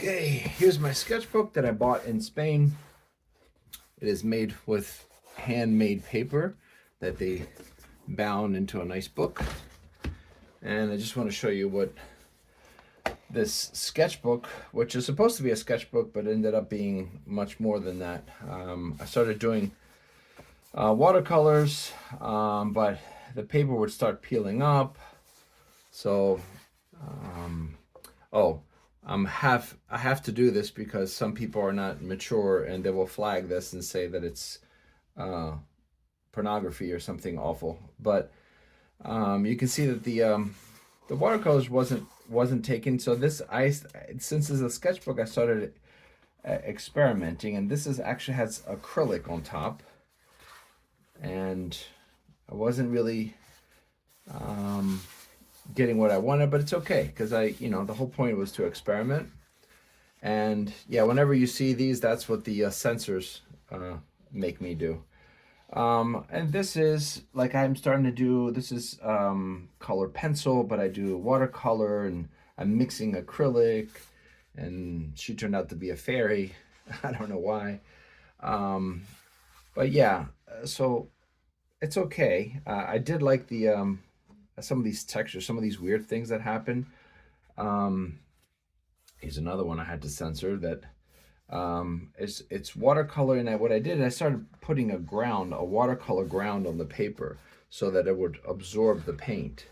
Okay, here's my sketchbook that I bought in Spain. It is made with handmade paper that they bound into a nice book. And I just want to show you what this sketchbook, which is supposed to be a sketchbook, but ended up being much more than that. I started doing watercolors, but the paper would start peeling up. So, I have to do this because some people are not mature and they will flag this and say that it's pornography or something awful. But you can see that the watercolors wasn't taken. So since it's a sketchbook, I started experimenting, and this is actually has acrylic on top, and I wasn't really getting what I wanted, but it's okay because the whole point was to experiment. And yeah, whenever you see these, that's what the sensors make me do. And this is like I'm starting to do, this is colored pencil, but I do watercolor and I'm mixing acrylic, and she turned out to be a fairy. I don't know why. But yeah, so it's okay. I did like the some of these textures, some of these weird things that happen. Here's another one I had to censor that it's watercolor, and what I did, I started putting a watercolor ground on the paper so that it would absorb the paint.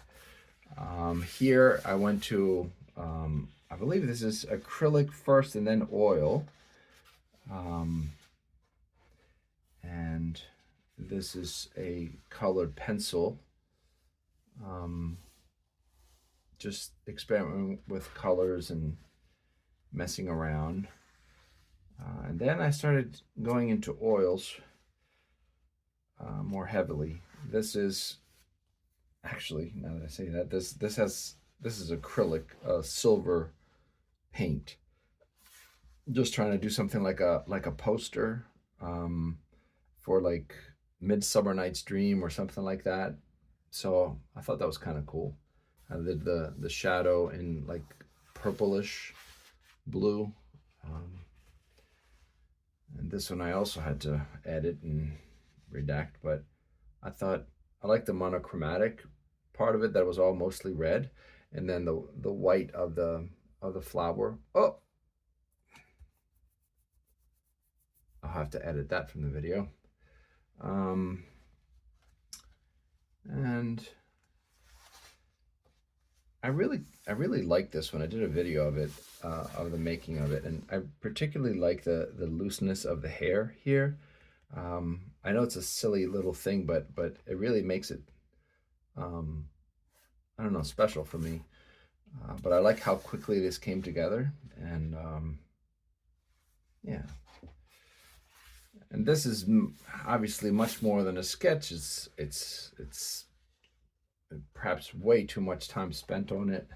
Here I went to, I believe this is acrylic first and then oil. And this is a colored pencil. Just experimenting with colors and messing around. And then I started going into oils more heavily. This is actually, now that I say that, this is acrylic, silver paint. Just trying to do something like a poster for like Midsummer Night's Dream or something like that. So I thought that was kind of cool. I did the shadow in like purplish blue. And this one I also had to edit and redact, but I thought I liked the monochromatic part of it, that was all mostly red, and then the white of the flower. Oh, I'll have to edit that from the video. And I really like this one. I did a video of it, of the making of it, and I particularly like the looseness of the hair here. I know it's a silly little thing, but it really makes it, I don't know, special for me. But I like how quickly this came together, and yeah. And this is obviously much more than a sketch. It's perhaps way too much time spent on it.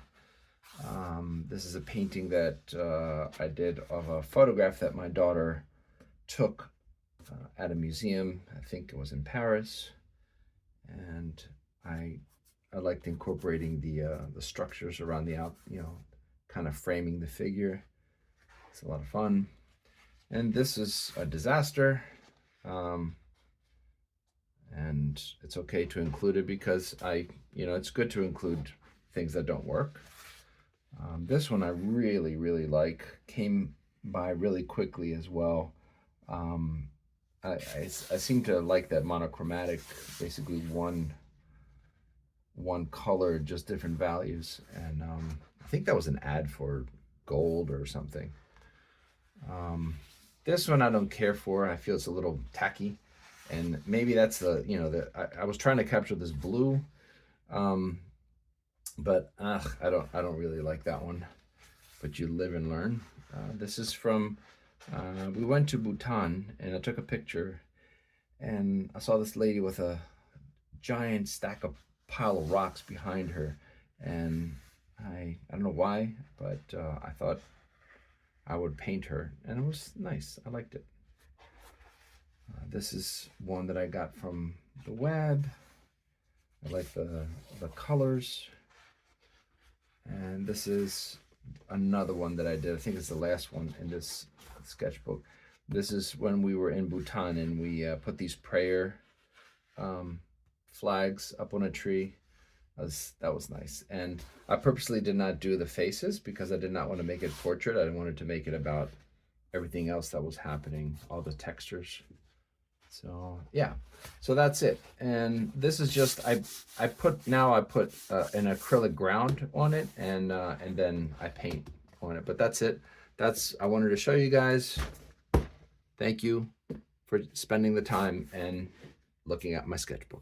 This is a painting that I did of a photograph that my daughter took at a museum. I think it was in Paris, and I liked incorporating the structures around the kind of framing the figure. It's a lot of fun. And this is a disaster. And it's okay to include it because it's good to include things that don't work. This one I really, really like. Came by really quickly as well. I seem to like that monochromatic, basically one color, just different values. And I think that was an ad for gold or something. This one I don't care for. I feel it's a little tacky. And maybe that's I was trying to capture this blue, but I don't really like that one. But you live and learn. This is from, we went to Bhutan, and I took a picture, and I saw this lady with a giant pile of rocks behind her, and I don't know why, but I thought I would paint her, and it was nice. I liked it. This is one that I got from the web. I like the colors. And this is another one that I did. I think it's the last one in this sketchbook. This is when we were in Bhutan and we put these prayer flags up on a tree. That was nice. And I purposely did not do the faces because I did not want to make it portrait. I wanted to make it about everything else that was happening, all the textures. So yeah, so that's it. And this is just I put an acrylic ground on it, and then I paint on it. But that's it. I wanted to show you guys. Thank you for spending the time and looking at my sketchbook.